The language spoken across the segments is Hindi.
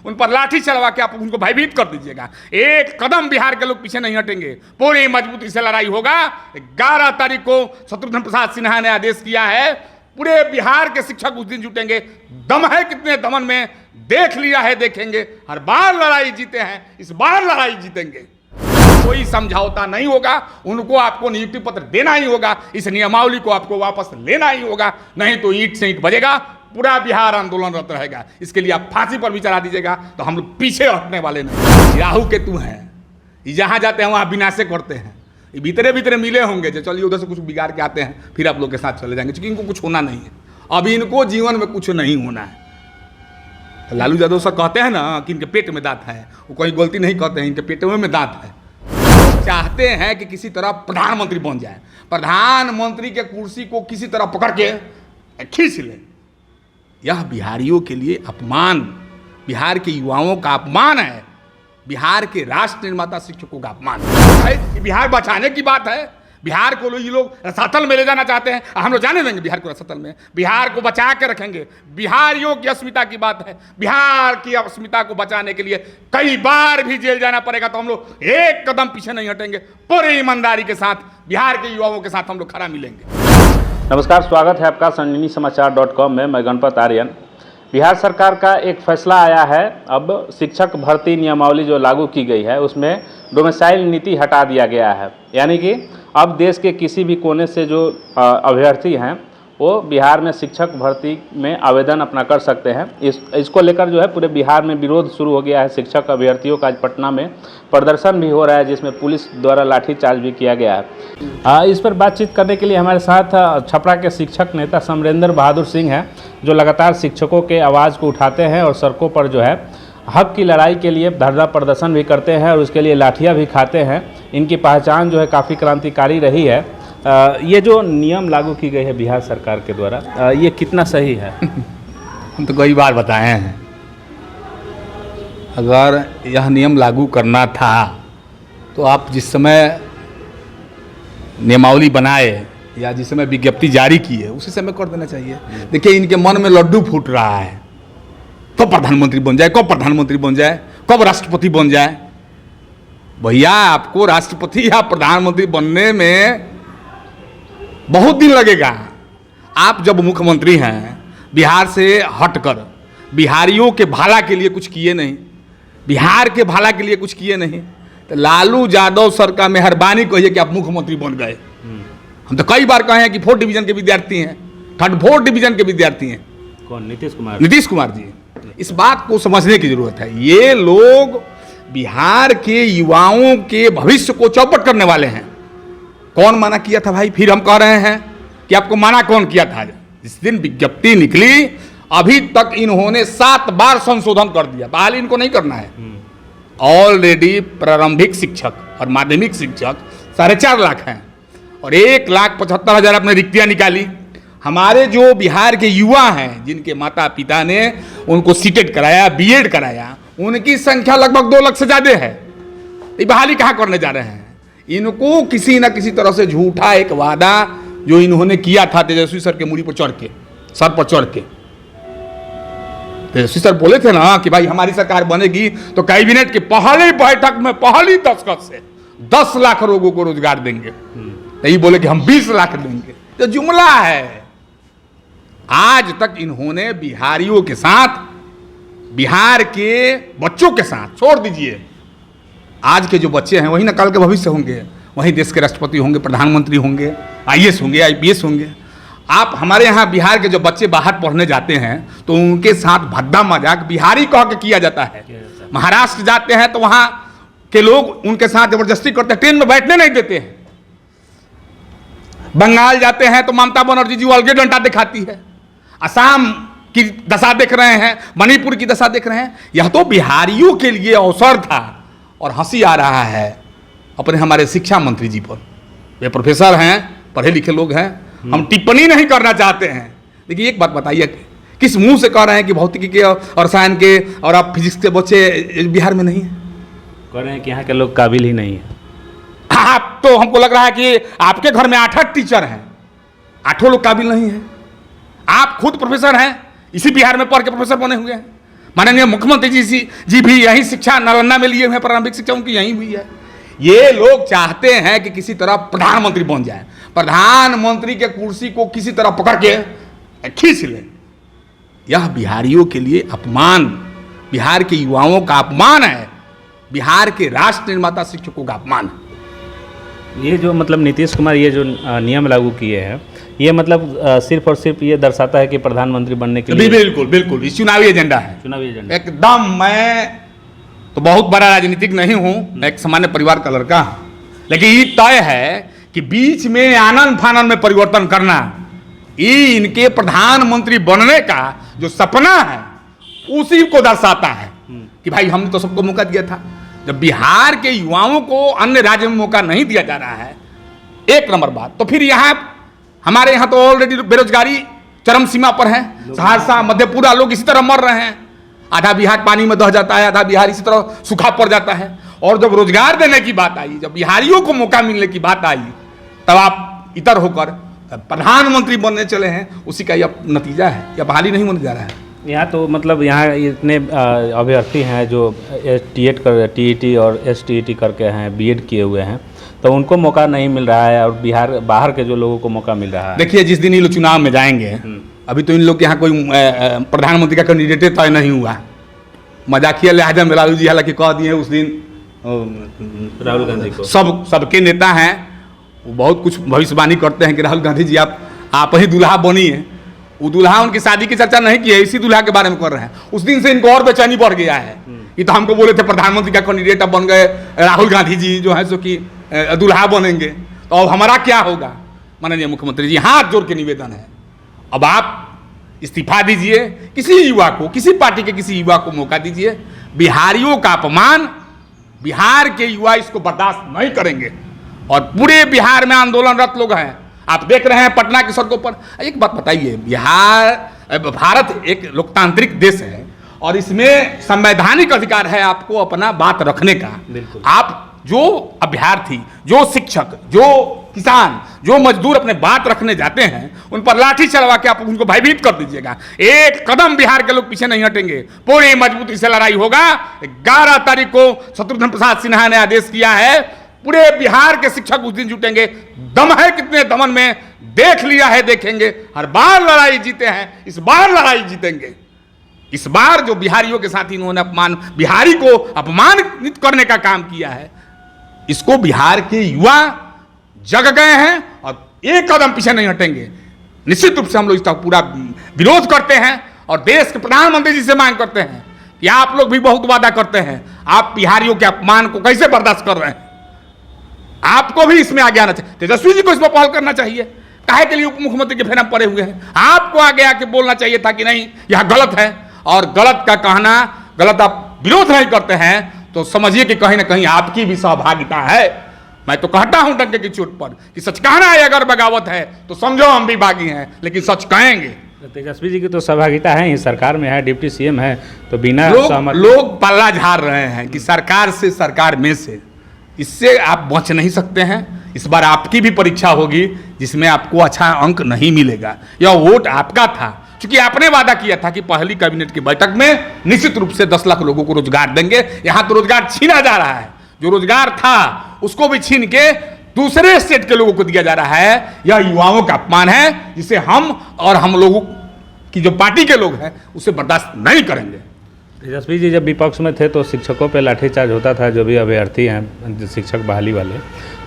उन पर लाठी चलवा के आप उनको भयभीत कर दीजिएगा। एक कदम बिहार के लोग पीछे नहीं हटेंगे, पूरी मजबूती से लड़ाई होगा। 11 तारीख को शत्रुघ्न प्रसाद सिन्हा ने आदेश किया है, पूरे बिहार के शिक्षक उस दिन जुटेंगे। दम है कितने दमन में, देख लिया है, देखेंगे। हर बार लड़ाई जीते हैं, इस बार लड़ाई जीतेंगे। कोई समझौता नहीं होगा, उनको आपको नियुक्ति पत्र देना ही होगा, इस नियमावली को आपको वापस लेना ही होगा, नहीं तो ईंट से ईंट बजेगा, पूरा बिहार आंदोलनरत रहेगा। इसके लिए आप फांसी पर भी चढ़ा दीजिएगा तो हम लोग पीछे हटने वाले नहीं। राहु केतु हैं, जहाँ जाते हैं वहाँ विनाशे करते हैं। भीतरे भीतरे मिले होंगे जो चलिए उधर से कुछ बिगाड़ के आते हैं, फिर आप लोग के साथ चले जाएंगे, क्योंकि इनको कुछ होना नहीं है। अभी इनको जीवन में कुछ नहीं होना है। तो लालू यादव साहब कहते हैं ना कि इनके पेट में दांत है, वो कोई गलती नहीं कहते हैं, इनके पेट में दांत है। चाहते हैं कि किसी तरह प्रधानमंत्री बन जाए, प्रधानमंत्री के कुर्सी को किसी तरह पकड़ के खींच ले। यह बिहारियों के लिए अपमान, बिहार के युवाओं का अपमान है, बिहार के राष्ट्र निर्माता शिक्षकों का अपमान है। बिहार बचाने की बात है, बिहार को ये लोग रसातल में ले जाना चाहते हैं। हम लोग जाने देंगे बिहार को रसातल में, बिहार को बचा के रखेंगे। बिहारियों की अस्मिता की बात है, बिहार की अस्मिता को बचाने के लिए कई बार भी जेल जाना पड़ेगा तो हम लोग एक कदम पीछे नहीं हटेंगे। पूरी ईमानदारी के साथ बिहार के युवाओं के साथ हम लोग खड़ा मिलेंगे। नमस्कार, स्वागत है आपका संजीवनी समाचार.com में। मैं गणपत आर्यन। बिहार सरकार का एक फैसला आया है। अब शिक्षक भर्ती नियमावली जो लागू की गई है उसमें डोमिसाइल नीति हटा दिया गया है, यानी कि अब देश के किसी भी कोने से जो अभ्यर्थी हैं वो बिहार में शिक्षक भर्ती में आवेदन अपना कर सकते हैं। इसको लेकर जो है पूरे बिहार में विरोध शुरू हो गया है। शिक्षक अभ्यर्थियों का आज पटना में प्रदर्शन भी हो रहा है, जिसमें पुलिस द्वारा लाठीचार्ज भी किया गया है। इस पर बातचीत करने के लिए हमारे साथ छपरा के शिक्षक नेता समरेंद्र बहादुर सिंह हैं, जो लगातार शिक्षकों के आवाज़ को उठाते हैं और सड़कों पर जो है हक की लड़ाई के लिए धरना प्रदर्शन भी करते हैं और उसके लिए लाठियाँ भी खाते हैं। इनकी पहचान जो है काफ़ी क्रांतिकारी रही है। ये जो नियम लागू की गई है बिहार सरकार के द्वारा, ये कितना सही है? हम तो कई बार बताए हैं, अगर यह नियम लागू करना था तो आप जिस समय नियमावली बनाए या जिस समय विज्ञप्ति जारी की है उसी समय कर देना चाहिए। देखिए, इनके मन में लड्डू फूट रहा है, कब प्रधानमंत्री बन जाए, कब प्रधानमंत्री बन जाए, कब राष्ट्रपति बन जाए। भैया, आपको राष्ट्रपति या प्रधानमंत्री बनने में बहुत दिन लगेगा। आप जब मुख्यमंत्री हैं, बिहार से हटकर बिहारियों के भला के लिए कुछ किए नहीं, बिहार के भला के लिए कुछ किए नहीं, तो लालू यादव सर का मेहरबानी कहिए कि आप मुख्यमंत्री बन गए। हम तो कई बार कहे हैं कि 4th डिवीजन के विद्यार्थी हैं, 4th डिवीजन के विद्यार्थी हैं। कौन? नीतीश कुमार जी। इस बात को समझने की जरूरत है। ये लोग बिहार के युवाओं के भविष्य को चौपट करने वाले हैं। कौन मना किया था भाई? फिर हम कह रहे हैं कि आपको मना कौन किया था? जिस दिन विज्ञप्ति निकली अभी तक इन्होंने 7 बार संशोधन कर दिया। बहाल इनको नहीं करना है। ऑलरेडी प्रारंभिक शिक्षक और माध्यमिक शिक्षक 4.5 लाख हैं और 1,75,000 अपने रिक्तियां निकाली। हमारे जो बिहार के युवा हैं, जिनके माता पिता ने उनको सीटेट कराया, बीएड कराया, उनकी संख्या लगभग 2 लाख से ज़्यादा है। ये बहाली कहाँ करने जा रहे हैं? इनको किसी न किसी तरह से झूठा एक वादा जो इन्होंने किया था तेजस्वी सर के मूड़ी पर चढ़ के, सर पर चढ़ के। तेजस्वी सर बोले थे ना कि भाई हमारी सरकार बनेगी तो कैबिनेट की पहली बैठक में पहली दस्तखत से 10 लाख लोगों को रोजगार देंगे। नहीं बोले कि हम 20 लाख देंगे। तो जुमला है। आज तक इन्होंने बिहारियों के साथ, बिहार के बच्चों के साथ, छोड़ दीजिए आज के जो बच्चे हैं वही ना कल के भविष्य होंगे, वही देश के राष्ट्रपति होंगे, प्रधानमंत्री होंगे, आईएएस होंगे, आईपीएस होंगे। आप हमारे यहाँ बिहार के जो बच्चे बाहर पढ़ने जाते हैं तो उनके साथ भद्दा मजाक बिहारी कह के किया जाता है। महाराष्ट्र जाते हैं तो वहाँ के लोग उनके साथ जबरदस्ती करते हैं, ट्रेन में बैठने नहीं देते हैं। बंगाल जाते हैं तो ममता बनर्जी जी अलगे डंडा दिखाती है। असम की दशा देख रहे हैं, मणिपुर की दशा देख रहे हैं। यह तो बिहारियों के लिए अवसर था और हंसी आ रहा है अपने हमारे शिक्षा मंत्री जी पर। वे प्रोफेसर हैं, पढ़े लिखे लोग हैं, हम टिप्पणी नहीं करना चाहते हैं। देखिए, एक बात बताइए, किस मुंह से कह रहे हैं कि भौतिकी के और रसायन के और आप फिजिक्स के बच्चे बिहार में नहीं हैं? कह रहे हैं कि यहाँ के लोग काबिल ही नहीं है। आप तो, हमको लग रहा है कि आपके घर में 8 टीचर हैं, 8 लोग काबिल नहीं हैं। आप खुद प्रोफेसर हैं, इसी बिहार में पढ़ के प्रोफेसर बने हुए हैं। माननीय मुख्यमंत्री जी भी यही शिक्षा नालंदा में लिए हुए हैं, प्रारंभिक शिक्षा उनकी यहीं हुई है। ये लोग चाहते हैं कि किसी तरह प्रधानमंत्री बन जाए, प्रधानमंत्री के कुर्सी को किसी तरह पकड़ के खींच ले। यह बिहारियों के लिए अपमान, बिहार के युवाओं का अपमान है, बिहार के राष्ट्र निर्माता शिक्षकों का अपमान है। ये जो मतलब नीतीश कुमार ये जो नियम लागू किए हैं, ये मतलब सिर्फ और सिर्फ ये दर्शाता है कि प्रधानमंत्री बनने के लिए बिल्कुल बिल्कुल इस चुनावी एजेंडा है, चुनावी एजेंडा एकदम। मैं तो बहुत बड़ा राजनीतिक नहीं हूं, मैं एक सामान्य परिवार का लड़का हूं, लेकिन ये तय है कि बीच में आनन फानन में परिवर्तन करना, ये इनके प्रधानमंत्री बनने का जो सपना है उसी को दर्शाता है कि भाई हमने तो सबको मौका दिया था। जब बिहार के युवाओं को अन्य राज्य में मौका नहीं दिया जा रहा है, एक नंबर बात, तो फिर यहाँ हमारे यहाँ तो ऑलरेडी बेरोजगारी चरम सीमा पर है। सहरसा, मधेपुरा लोग इसी तरह मर रहे हैं, आधा बिहार पानी में दह जाता है, आधा बिहार इसी तरह सूखा पड़ जाता है। और जब रोजगार देने की बात आई, जब बिहारियों को मौका मिलने की बात आई, तब आप इतर होकर प्रधानमंत्री बनने चले हैं। उसी का यह नतीजा है, यह बहाली नहीं होने जा रहा है। यहाँ तो मतलब यहाँ इतने अभ्यर्थी हैं जो टीईटी और एसटीईटी करके हैं, बीएड किए हुए हैं, तो उनको मौका नहीं मिल रहा है, और बिहार बाहर के जो लोगों को मौका मिल रहा है। देखिए, जिस दिन ये लोग चुनाव में जाएंगे, अभी तो इन लोग के यहाँ कोई प्रधानमंत्री का कैंडिडेट तय नहीं हुआ। मजाकिया लिहाजा में लालू जी हालांकि कह दिए उस दिन राहुल गांधी को, सबके नेता हैं, वो बहुत कुछ भविष्यवाणी करते हैं कि राहुल गांधी जी आप ही दूल्हा बनिए। वो दूल्हा उनकी शादी की चर्चा नहीं की है, इसी दूल्हा के बारे में कर रहे हैं। उस दिन से इनको और बेचैनी बढ़ गया है। ये तो हमको बोले थे प्रधानमंत्री का कैंडिडेट, अब बन गए राहुल गांधी जी जो है सो कि दूल्हा बनेंगे, तो अब हमारा क्या होगा। माननीय मुख्यमंत्री जी, हाथ जोड़ के निवेदन है, अब आप इस्तीफा दीजिए, किसी युवा को, किसी पार्टी के किसी युवा को मौका दीजिए। बिहारियों का अपमान, बिहार के युवा इसको बर्दाश्त नहीं करेंगे, और पूरे बिहार में आंदोलनरत लोग हैं। आप देख रहे हैं पटना की सड़कों पर। एक बात बताइए, भारत एक लोकतांत्रिक देश है और इसमें संवैधानिक अधिकार है आपको अपना बात रखने का। आप जो अभ्यर्थी, जो शिक्षक, जो किसान, जो मजदूर अपने बात रखने जाते हैं, उन पर लाठी चलवा के आप उनको भयभीत कर दीजिएगा। एक कदम बिहार के लोग पीछे नहीं हटेंगे, पूरी मजबूती से लड़ाई होगा। 11 तारीख को शत्रुघ्न प्रसाद सिन्हा ने आदेश किया है, पूरे बिहार के शिक्षक उस दिन जुटेंगे। दम है कितने दमन में, देख लिया है, देखेंगे। हर बार लड़ाई जीते हैं, इस बार लड़ाई जीतेंगे। इस बार जो बिहारियों के साथ इन्होंने बिहारी को अपमानित करने का काम किया है, इसको बिहार के युवा जग गए हैं और एक कदम पीछे नहीं हटेंगे। निश्चित रूप से हम लोग इसका पूरा विरोध करते हैं और देश के प्रधानमंत्री जी से मांग करते हैं कि आप लोग भी बहुत वादा करते हैं, आप बिहारियों के अपमान को कैसे बर्दाश्त कर रहे हैं। आपको भी इसमें आगे आना चाहिए। तेजस्वी जी को इसमें पहल करना चाहिए। काहे के लिए उप मुख्यमंत्री के फेरा पड़े हुए हैं? आपको आगे आके बोलना चाहिए था कि नहीं, यह गलत है। और गलत का कहना, गलत आप विरोध नहीं करते हैं तो समझिए कि कहीं ना कहीं आपकी भी सहभागिता है। मैं तो कहता हूं डंके की चोट पर कि सच कहना है, अगर बगावत है तो समझो हम भी बागी हैं, लेकिन सच कहेंगे। तेजस्वी जी की तो सहभागिता है ही, सरकार में है, डिप्टी सीएम है, तो बिना लोग पल्ला झाड़ रहे हैं कि सरकार से, सरकार में से, इससे आप बच नहीं सकते हैं। इस बार आपकी भी परीक्षा होगी जिसमें आपको अच्छा अंक नहीं मिलेगा। यह वोट आपका था, क्योंकि आपने वादा किया था कि पहली कैबिनेट की बैठक में निश्चित रूप से 10 लाख लोगों को रोजगार देंगे। यहां तो रोजगार छीना जा रहा है, जो रोजगार था उसको भी छीन के दूसरे स्टेट के लोगों को दिया जा रहा है। यह युवाओं का अपमान है, जिसे हम और हम लोगों की जो पार्टी के लोग हैं उसे बर्दाश्त नहीं करेंगे। तेजस्वी जी जब विपक्ष में थे तो शिक्षकों पे लाठीचार्ज होता था, जो भी अभ्यर्थी हैं शिक्षक बहाली वाले,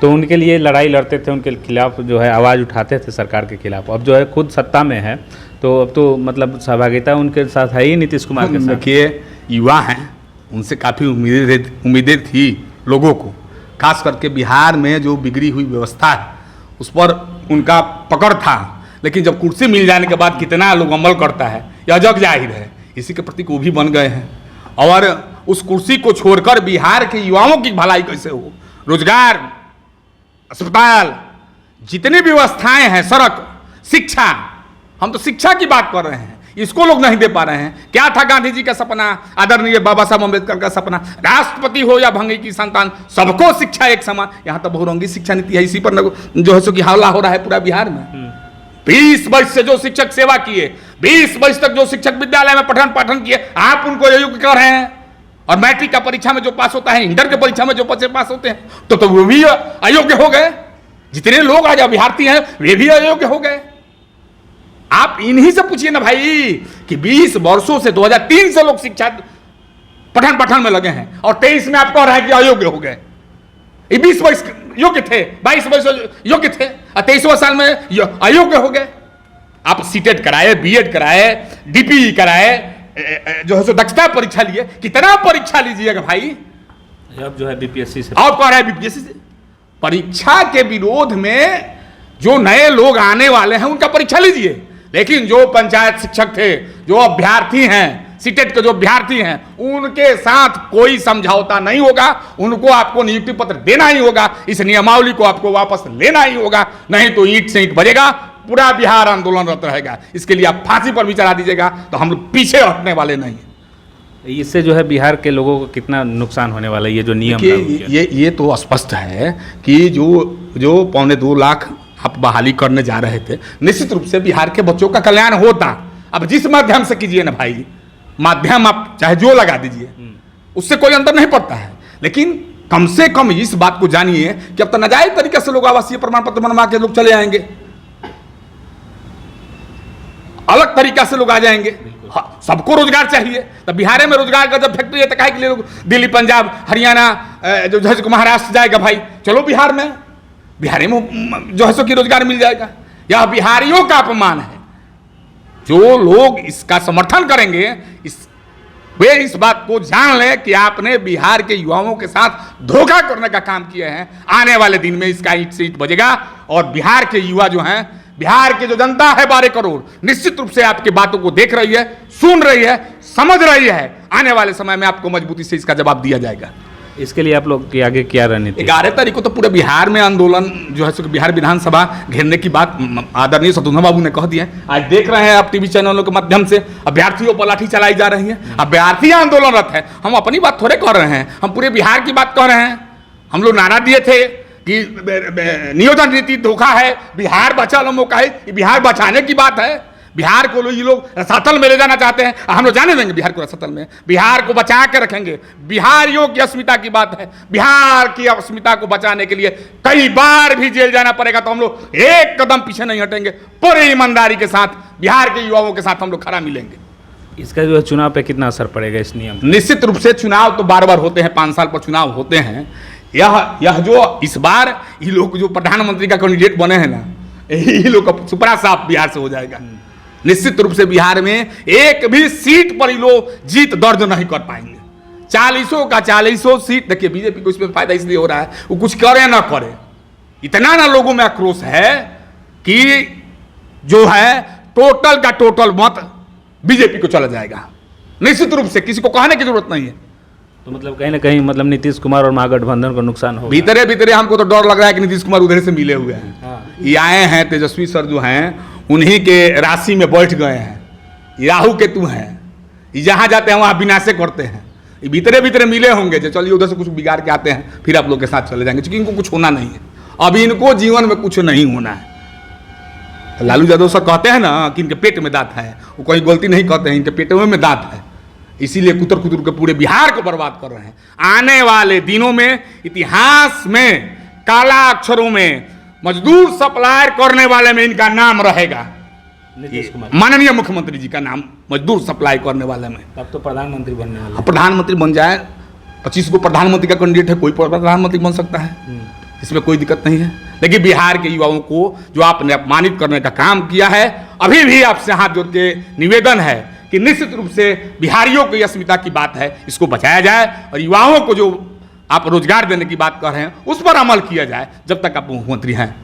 तो उनके लिए लड़ाई लड़ते थे, उनके खिलाफ जो है आवाज़ उठाते थे सरकार के खिलाफ। अब जो है खुद सत्ता में है तो अब तो मतलब सहभागिता उनके साथ है ही नीतीश कुमार के साथ। देखिए, युवा हैं, उनसे काफ़ी उम्मीदें थी लोगों को, खास करके बिहार में जो बिगड़ी हुई व्यवस्था है उस पर उनका पकड़ था। लेकिन जब कुर्सी मिल जाने के बाद कितना लोग अमल करता है यह जग जाहिर है। इसी के प्रति वो भी बन गए हैं, और उस कुर्सी को छोड़कर बिहार के युवाओं की भलाई कैसे हो, रोजगार, अस्पताल, जितनी व्यवस्थाएं हैं, सड़क, शिक्षा, हम तो शिक्षा की बात कर रहे हैं, इसको लोग नहीं दे पा रहे हैं। क्या था गांधी जी का सपना, आदरणीय बाबा साहब अम्बेडकर का सपना, राष्ट्रपति हो या भंगी की संतान, सबको शिक्षा एक समान। यहाँ तो बहुरंगी शिक्षा नीति है, इसी पर जो है सो कि हल्ला हो रहा है पूरा बिहार में। 20 वर्ष से जो शिक्षक सेवा किए, 20 वर्ष तक जो शिक्षक विद्यालय में पठन पाठन किए, आप उनको अयोग्य कर रहे हैं। और मैट्रिक का परीक्षा में जो पास होता है, इंटर के परीक्षा में जो बच्चे पास होते हैं, तो वो भी अयोग्य हो गए। जितने लोग आज अभ्यर्थी हैं वे भी अयोग्य हो गए। आप इन्हीं से पूछिए ना भाई कि 20 वर्षों से 2003 से लोग शिक्षा पठन पाठन में लगे हैं और 23 में आप कह रहे हैं कि अयोग्य हो गए। ये 20 वर्ष योग्य थे, 22 वर्ष योग्य थे और 23वें साल में अयोग्य हो गए। आप सीटेट कराए, बीएड कराए, डीपी कराए, जो है सो दक्षता परीक्षा लिए, कितना परीक्षा लीजिएगा भाई। अब जो है बीपीएससी से, और कह रहा है बीपीएससी से। परीक्षा के विरोध में जो नए लोग आने वाले हैं उनका परीक्षा लीजिए, लेकिन जो पंचायत शिक्षक थे, जो अभ्यर्थी हैं, सीटेट के जो अभ्यर्थी हैं, उनके साथ कोई समझौता नहीं होगा। उनको आपको नियुक्ति पत्र देना ही होगा। इस नियमावली को आपको वापस लेना ही होगा, नहीं तो ईंट से ईंट बजेगा, पूरा बिहार आंदोलनरत रहेगा। इसके लिए आप फांसी पर भी चढ़ा दीजिएगा तो हम लोग पीछे हटने वाले नहीं। इससे जो है बिहार के लोगों को कितना नुकसान होने वाला है? ये जो नियम ये तो स्पष्ट है कि जो 2.25 लाख आप बहाली करने जा रहे थे, निश्चित रूप से बिहार के बच्चों का कल्याण होता। अब जिस माध्यम से कीजिए ना भाई, माध्यम आप चाहे जो लगा दीजिए, उससे कोई अंतर नहीं पड़ता है, लेकिन कम से कम इस बात को जानिए कि अब तो नाजायज तरीके से लोग आवासीय प्रमाण पत्र बनवा के लोग चले आएंगे, अलग तरीका से लोग आ जाएंगे। हाँ, सबको रोजगार चाहिए, तो बिहार में रोजगार का जब फैक्ट्री है तो काहे के लिए लोग दिल्ली, पंजाब, हरियाणा, जो महाराष्ट्र जाएगा भाई, चलो बिहार में जो है सो कि रोजगार मिल जाएगा। यह बिहारियों का अपमान है। जो लोग इसका समर्थन करेंगे वे इस बात को जान लें कि आपने बिहार के युवाओं के साथ धोखा करने का काम किया है। आने वाले दिन में इसका ईंट से ईंट बजेगा और बिहार के युवा जो हैं, बिहार की जो जनता है 12 करोड़, निश्चित रूप से आपकी बातों को देख रही है, सुन रही है, समझ रही है। आने वाले समय में आपको मजबूती से इसका जवाब दिया जाएगा। इसके लिए आप लोग की आगे क्या रणनीति? 11 तारीख को तो पूरे बिहार में आंदोलन जो है बिहार विधानसभा घेरने की बात आदरणीय शत्रुघ्न बाबू ने कह दी है। आज देख रहे हैं आप टीवी चैनलों के माध्यम से अभ्यर्थियों पर लाठी चलाई जा रही है। अभ्यर्थी आंदोलनरत है। हम अपनी बात थोड़े कर रहे हैं, हम पूरे बिहार की बात कर रहे हैं। हम लोग नारा दिए थे कि नियोजन नीति धोखा है, बिहार बचा लो मौका है। ये बिहार बचाने की बात है। बिहार को ये लोग रसातल में ले जाना चाहते हैं, हम लोग जाने देंगे बिहार को रसातल में। बिहार को बचा के रखेंगे। बिहारियों की अस्मिता की बात है। बिहार की अस्मिता को बचाने के लिए कई बार भी जेल जाना पड़ेगा तो हम लोग एक कदम पीछे नहीं हटेंगे। पूरी ईमानदारी के साथ बिहार के युवाओं के साथ हम लोग खड़ा मिलेंगे। इसका जो है चुनाव पे कितना असर पड़ेगा इस नियम? निश्चित रूप से चुनाव तो बार बार होते हैं, 5 साल पर चुनाव होते हैं। यह जो इस बार ये लोग जो प्रधानमंत्री का कैंडिडेट बने हैं ना, यही लोग का सुपरा साफ बिहार से हो जाएगा। निश्चित रूप से बिहार में एक भी सीट पर ये लोग जीत दर्ज नहीं कर पाएंगे। 40 का 40 सीट। देखिए बीजेपी को इसमें फायदा इसलिए हो रहा है, वो कुछ करे ना करे, इतना ना लोगों में आक्रोश है कि जो है टोटल का टोटल मत बीजेपी को चला जाएगा। निश्चित रूप से किसी को कहने की जरूरत नहीं है। तो मतलब कहीं ना कहीं मतलब नीतीश कुमार और महागठबंधन को नुकसान हो। भीतरे भीतरे हमको तो डर लग रहा है कि नीतीश कुमार उधर से मिले हुए हैं। ये आए हैं तेजस्वी सर जो हैं, उन्हीं के राशि में बैठ गए हैं। राहु केतु हैं, ये जहाँ जाते हैं वहाँ विनाशे करते हैं। ये भीतरे भीतरे मिले होंगे जो चलिए उधर से कुछ बिगाड़ के आते हैं, फिर आप लोग के साथ चले जाएंगे, क्योंकि इनको कुछ होना नहीं है। अभी इनको जीवन में कुछ नहीं होना है। लालू यादव सर कहते हैं ना कि इनके पेट में दांत है, वो कोई गलती नहीं कहते हैं, इनके पेट में दांत है। इसीलिए कुतर कुतर के पूरे बिहार को बर्बाद कर रहे हैं। आने वाले दिनों में इतिहास में काला अक्षरों में मजदूर सप्लायर करने वाले में इनका नाम रहेगा। नीतीश कुमार, माननीय मुख्यमंत्री जी का नाम मजदूर सप्लाई करने वाले में। तब तो प्रधानमंत्री बनने वाले। प्रधानमंत्री बन जाए, 25 को प्रधानमंत्री का कैंडिडेट है, कोई प्रधानमंत्री बन सकता है, इसमें कोई दिक्कत नहीं है। लेकिन बिहार के युवाओं को जो आपने अपमानित करने का काम किया है, अभी भी आपसे हाथ जोड़ के निवेदन है कि निश्चित रूप से बिहारियों की अस्मिता की बात है, इसको बचाया जाए और युवाओं को जो आप रोजगार देने की बात कर रहे हैं उस पर अमल किया जाए जब तक आप मुख्यमंत्री हैं।